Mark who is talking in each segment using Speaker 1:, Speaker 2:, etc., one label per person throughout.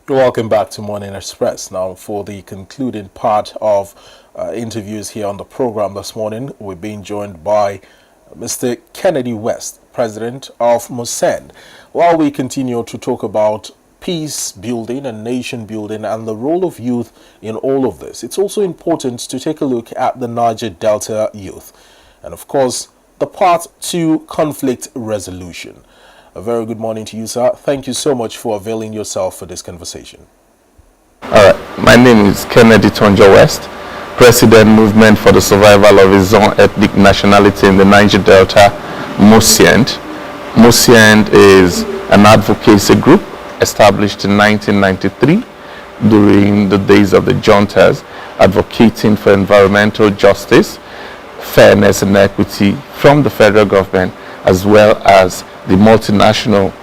Speaker 1: Welcome back to Morning Express. Now, for the concluding part of interviews here on the program this morning, we're being joined by Mr. Kennedy West, President of MOSEING, while we continue to talk about peace building and nation building and the role of youth in all of this. It's also important to take a look at the Niger Delta youth and, of course, the part to conflict resolution. A very good morning to you, sir. Thank you so much for availing yourself for this conversation.
Speaker 2: All right, my name is Kennedy West, President Movement for the Survival of his Own Ethnic Nationality in the Niger Delta, MOSEING. MOSEING is an advocacy group established in 1993 during the days of the juntas, advocating for environmental justice, fairness and equity from the federal government as well as the multinational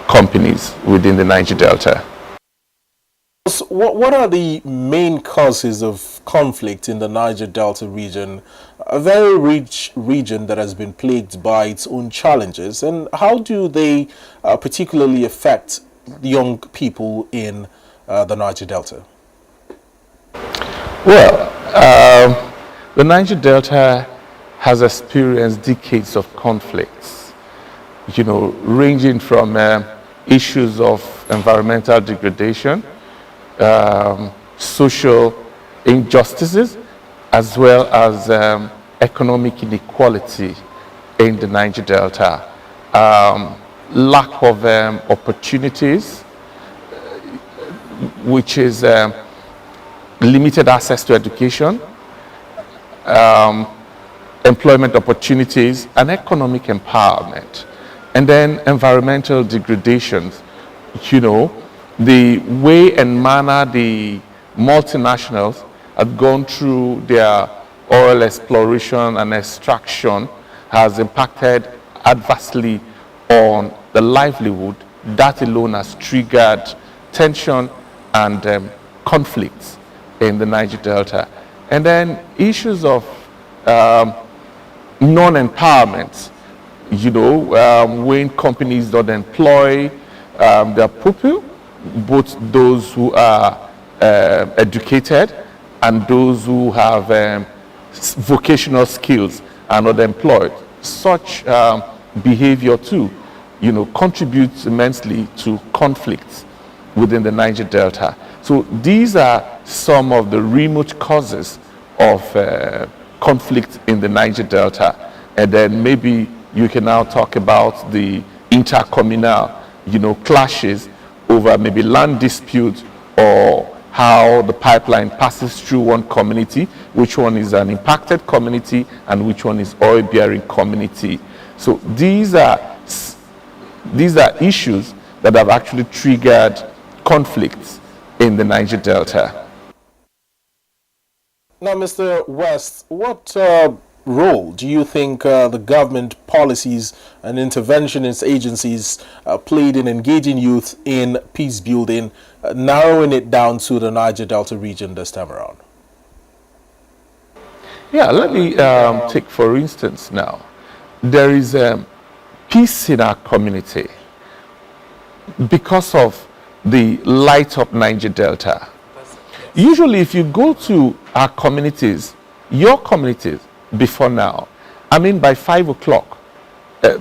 Speaker 2: companies within the Niger Delta.
Speaker 1: So what are the main causes of conflict in the Niger Delta region, a very rich region that has been plagued by its own challenges, and how do they particularly affect young people in the Niger Delta?
Speaker 2: Well, the Niger Delta has experienced decades of conflicts, ranging from issues of environmental degradation, social injustices, as well as economic inequality in the Niger Delta, lack of opportunities, which is limited access to education, employment opportunities, and economic empowerment. And then environmental degradations, the way and manner the multinationals have gone through their oil exploration and extraction has impacted adversely on the livelihood. That alone has triggered tension and conflicts in the Niger Delta. And then issues of non-empowerment, when companies don't employ their people, both those who are educated and those who have vocational skills are not employed. Such behavior too, contributes immensely to conflicts within the Niger Delta. So these are some of the remote causes of conflict in the Niger Delta. And then maybe you can now talk about the intercommunal, clashes over maybe land disputes or how the pipeline passes through one community, which one is an impacted community and which one is oil-bearing community. So these are issues that have actually triggered conflicts in the Niger Delta.
Speaker 1: Now, Mr. West, what role do you think the government policies and interventionist agencies played in engaging youth in peace building, narrowing it down to the Niger Delta region this time around?
Speaker 2: Yeah, let me take for instance now. There is peace in our community because of the Light Up Niger Delta. Usually if you go to our communities, your communities, before now, by 5 o'clock,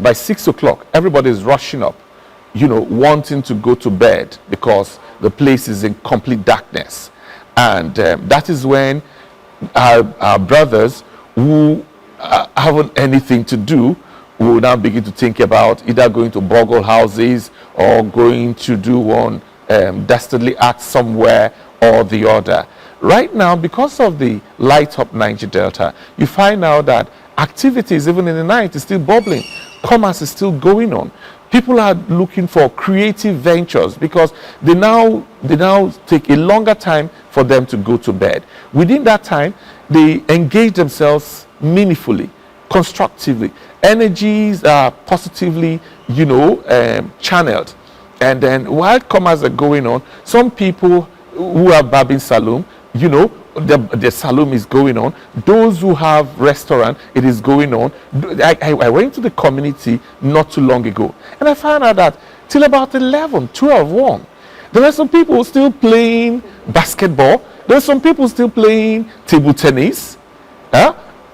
Speaker 2: by 6 o'clock, everybody is rushing up, wanting to go to bed because the place is in complete darkness. And that is when our brothers who haven't anything to do will now begin to think about either going to burgle houses or going to do one dastardly act somewhere or the other. Right now, because of the Light Up Niger Delta, you find out that activities, even in the night, is still bubbling. Commerce is still going on. People are looking for creative ventures because they now take a longer time for them to go to bed. Within that time, they engage themselves meaningfully, constructively. Energies are positively, channeled. And then while commerce are going on, some people who are barbing saloon, the saloon is going on. Those who have restaurant, it is going on. I went to the community not too long ago, and I found out that till about 11, 12, 1, There are some people still playing basketball. There are some people still playing table tennis.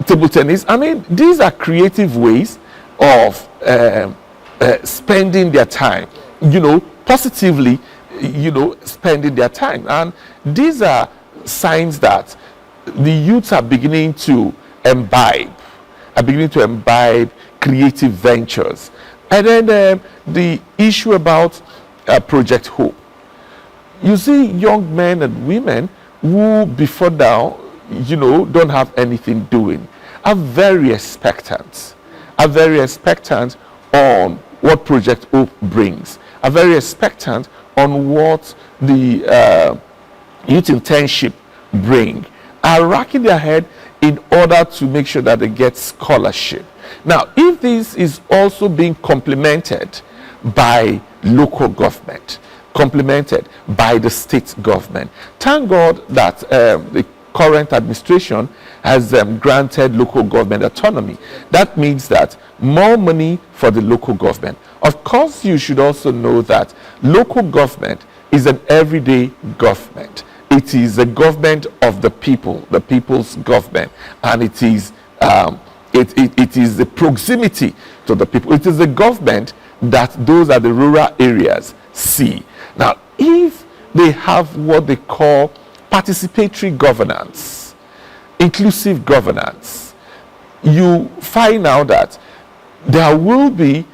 Speaker 2: Table tennis. I mean, these are creative ways of spending their time, positively, spending their time. And these are signs that the youths are beginning to imbibe creative ventures. And then the issue about Project Hope. You see young men and women who before now, don't have anything doing, are very expectant on what Project Hope brings, are very expectant on what the youth internship bring, are racking their head in order to make sure that they get scholarship. Now, if this is also being complemented by local government, complemented by the state government, thank God that the current administration has granted local government autonomy. That means that more money for the local government. Of course, you should also know that local government is an everyday government. It is a government of the people, the people's government, and it is it is the proximity to the people. It is the government that those are the rural areas see. Now, if they have what they call participatory governance, inclusive governance, you find out that there will be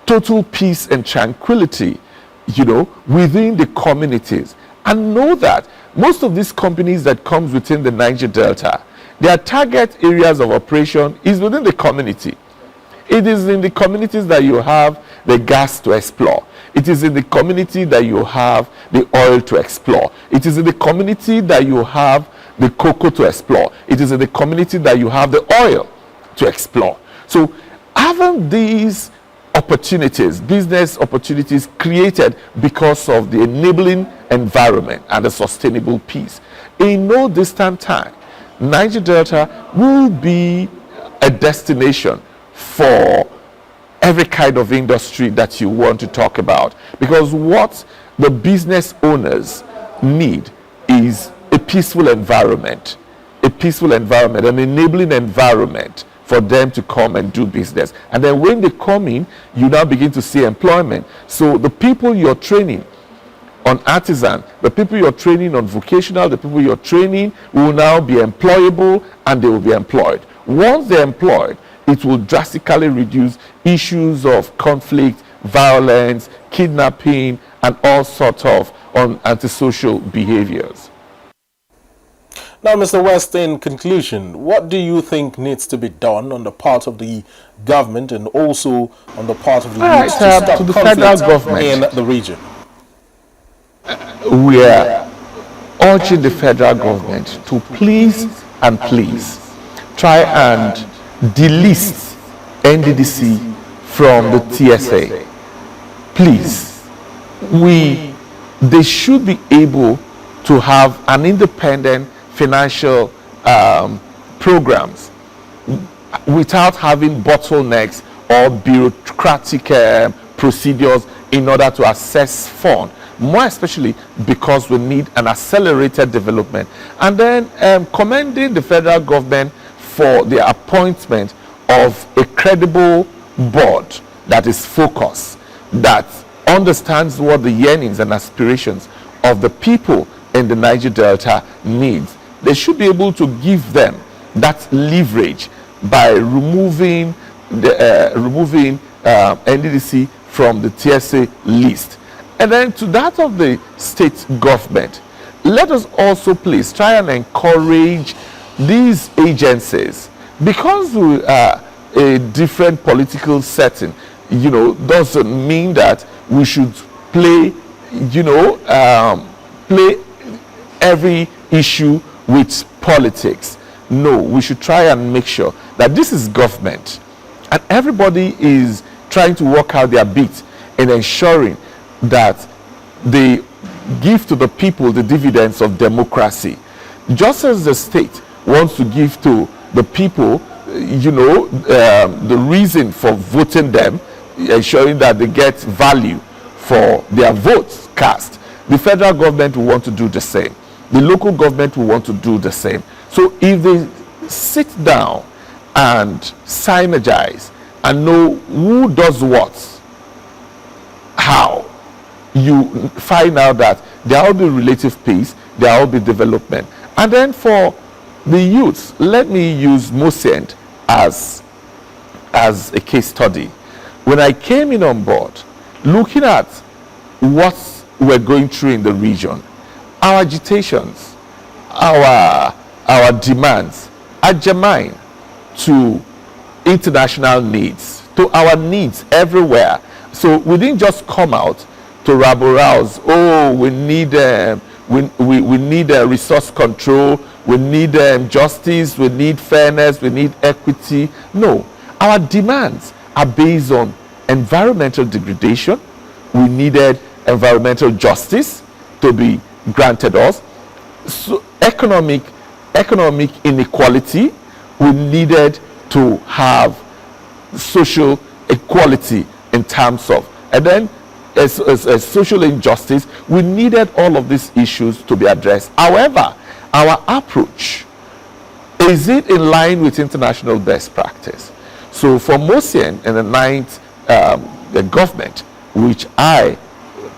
Speaker 2: total peace and tranquility, within the communities. And know that most of these companies that comes within the Niger Delta, their target areas of operation is within the community. It is in the communities that you have the gas to explore. It is in the community that you have the oil to explore. It is in the community that you have the cocoa to explore. It is in the community that you have the oil to explore. So having these opportunities, business opportunities created because of the enabling environment and the sustainable peace, in no distant time, Niger Delta will be a destination for every kind of industry that you want to talk about, because what the business owners need is a peaceful environment, an enabling environment for them to come and do business. And then when they come in, you now begin to see employment. So the people you're training on artisan, the people you're training on vocational, the people you're training will now be employable, and they will be employed. Once they're employed, it will drastically reduce issues of conflict, violence, kidnapping, and all sorts of antisocial behaviors.
Speaker 1: Now, Mr. West, in conclusion, what do you think needs to be done on the part of the government and also on the part of the youth to stop
Speaker 2: to the federal government
Speaker 1: in the region?
Speaker 2: We are urging the federal government to please try and delist NDDC from the TSA. Please, they should be able to have an independent financial programs without having bottlenecks or bureaucratic procedures in order to access funds, more especially because we need an accelerated development. And then commending the federal government for the appointment of a credible board that is focused, that understands what the yearnings and aspirations of the people in the Niger Delta needs. They should be able to give them that leverage by removing NDDC from the TSA list. And then to that of the state government, let us also please try and encourage these agencies, because we are a different political setting, doesn't mean that we should play every issue with politics. No, we should try and make sure that this is government and everybody is trying to work out their bit in ensuring that they give to the people the dividends of democracy. Just as the state wants to give to the people, the reason for voting them, ensuring that they get value for their votes cast. The federal government will want to do the same. The local government will want to do the same. So if they sit down and synergize and know who does what, how, you find out that there will be relative peace, there will be development. And then for the youth, let me use MOSEING as a case study. When I came in on board, looking at what we're going through in the region, our agitations, our demands are germane to international needs, to our needs everywhere. So we didn't just come out to rabble-rouse. Oh, we need we need resource control, we need justice, we need fairness, we need equity. No, our demands are based on environmental degradation. We needed environmental justice to be granted us. So economic inequality, we needed to have social equality in terms of, and then as social injustice, we needed all of these issues to be addressed. However, our approach, is it in line with international best practice? So for MOSEING in the 9th the government, which I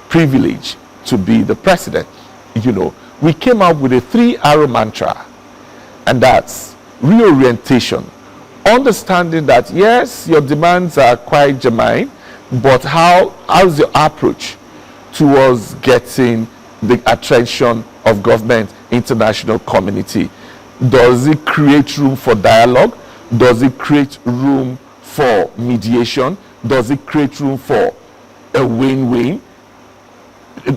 Speaker 2: privilege to be the president, we came up with a 3-arrow mantra, and that's reorientation, understanding that yes, your demands are quite germane, but how's your approach towards getting the attention of government, international community? Does it create room for dialogue? Does it create room for mediation? Does it create room for a win-win?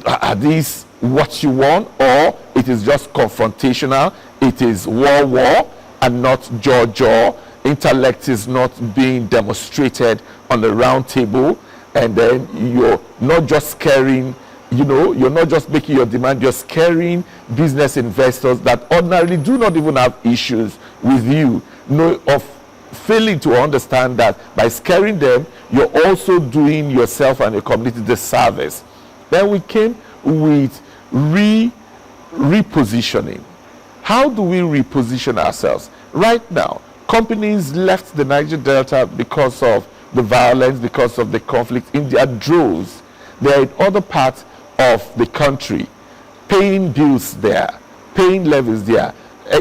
Speaker 2: Are these what you want, or it is just confrontational? It is war, and not jaw. Intellect is not being demonstrated on the round table, and then you're not just scaring, you're not just making your demand, you're scaring business investors that ordinarily do not even have issues with you, of failing to understand that by scaring them, you're also doing yourself and your community disservice. Then we came with repositioning. How do we reposition ourselves? Right now, companies left the Niger Delta because of the violence, because of the conflict in their droves. They are in other parts of the country, paying bills there, paying levies there.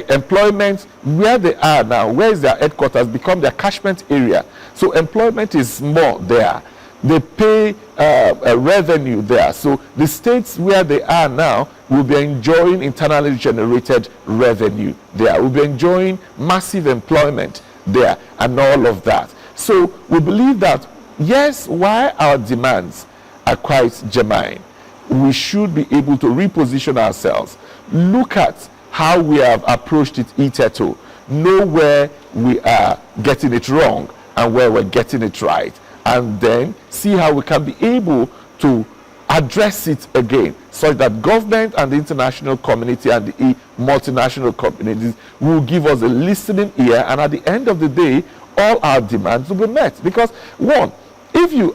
Speaker 2: Employment, where they are now, where is their headquarters, become their catchment area. So employment is more there. They pay a revenue there. So the states where they are now will be enjoying internally generated revenue there. We'll be enjoying massive employment there and all of that. So we believe that, yes, while our demands are quite germane, we should be able to reposition ourselves, look at how we have approached it hitherto, know where we are getting it wrong and where we're getting it right, and then see how we can be able to address it again, so that government and the international community and the multinational communities will give us a listening ear, and at the end of the day, all our demands will be met. Because one, if you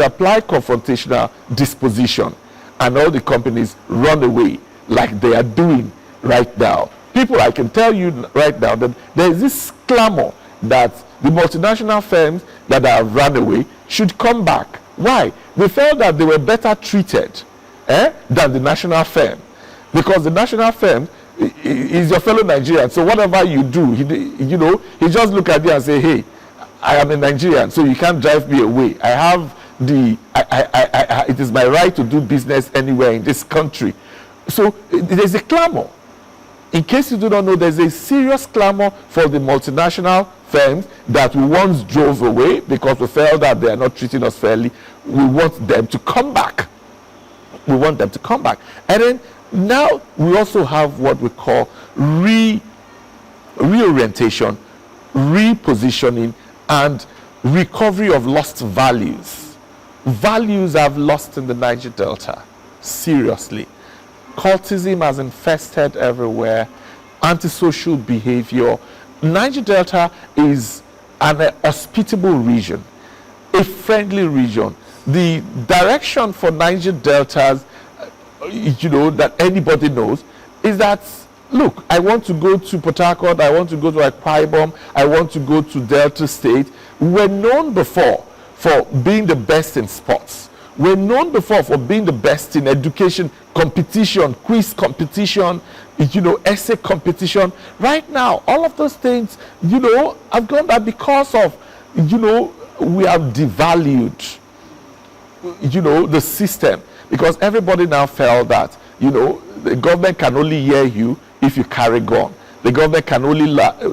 Speaker 2: apply confrontational disposition and all the companies run away like they are doing right now, people, I can tell you right now that there is this clamor that the multinational firms that have run away should come back. Why? They felt that they were better treated than the national firm, because the national firm is your fellow Nigerian. So whatever you do, he just look at you and say, hey, I am a Nigerian, so you can't drive me away. I have it is my right to do business anywhere in this country. So there's a clamor. In case you do not know, there's a serious clamor for the multinational firms that we once drove away because we felt that they are not treating us fairly. We want them to come back. We want them to come back. And then now we also have what we call reorientation, repositioning, and recovery of lost values. Values have lost in the Niger Delta, seriously. Cultism has infested everywhere, antisocial behavior. Niger Delta is an hospitable region, a friendly region. The direction for Niger Delta's that anybody knows, is that, look, I want to go to Port Harcourt, I want to go to Akwa Ibom, I want to go to Delta State. We're known before for being the best in sports. We're known before for being the best in education, competition, quiz competition, essay competition. Right now, all of those things, have gone back because of, we have devalued, the system. Because everybody now felt that, the government can only hear you if you carry gun. The government can only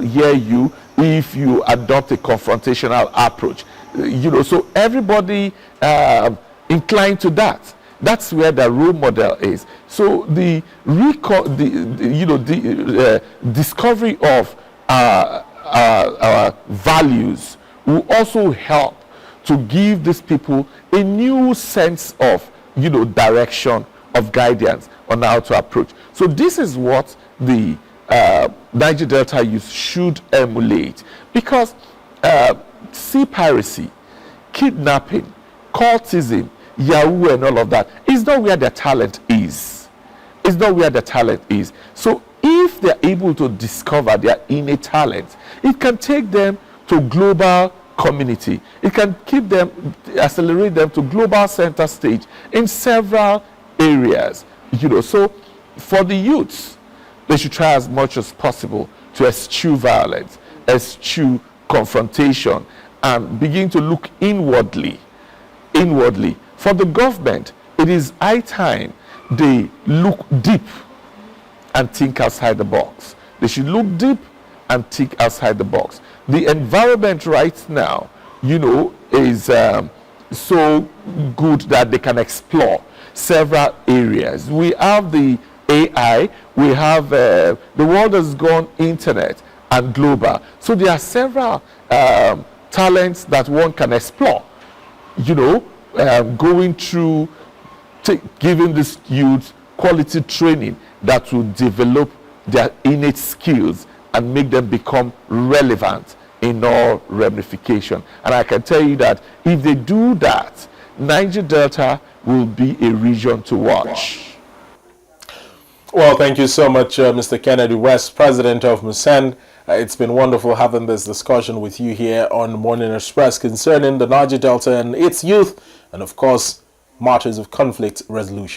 Speaker 2: hear you if you adopt a confrontational approach. So everybody inclined to that. That's where the role model is. So the discovery of our values will also help to give these people a new sense of, direction, of guidance on how to approach. So this is what the Niger Delta youth should emulate, because sea piracy, kidnapping, cultism, Yahoo and all of that is not where their talent is. It's not where their talent is. So if they're able to discover their innate talent, it can take them to global community. It can keep them, accelerate them to global center stage in several areas. So for the youths, they should try as much as possible to eschew violence, eschew confrontation, and begin to look inwardly. For the government, it is high time they look deep and think outside the box. They should look deep and think outside the box. The environment right now, is so good that they can explore several areas. We have the AI, we have the world has gone internet and global. So there are several talents that one can explore, going through, giving these youth quality training that will develop their innate skills and make them become relevant in all ramification. And I can tell you that if they do that, Niger Delta will be a region to watch.
Speaker 1: Well, thank you so much, Mr. Kennedy West, President of MOSEING. It's been wonderful having this discussion with you here on Morning Express concerning the Niger Delta and its youth, and of course, matters of conflict resolution.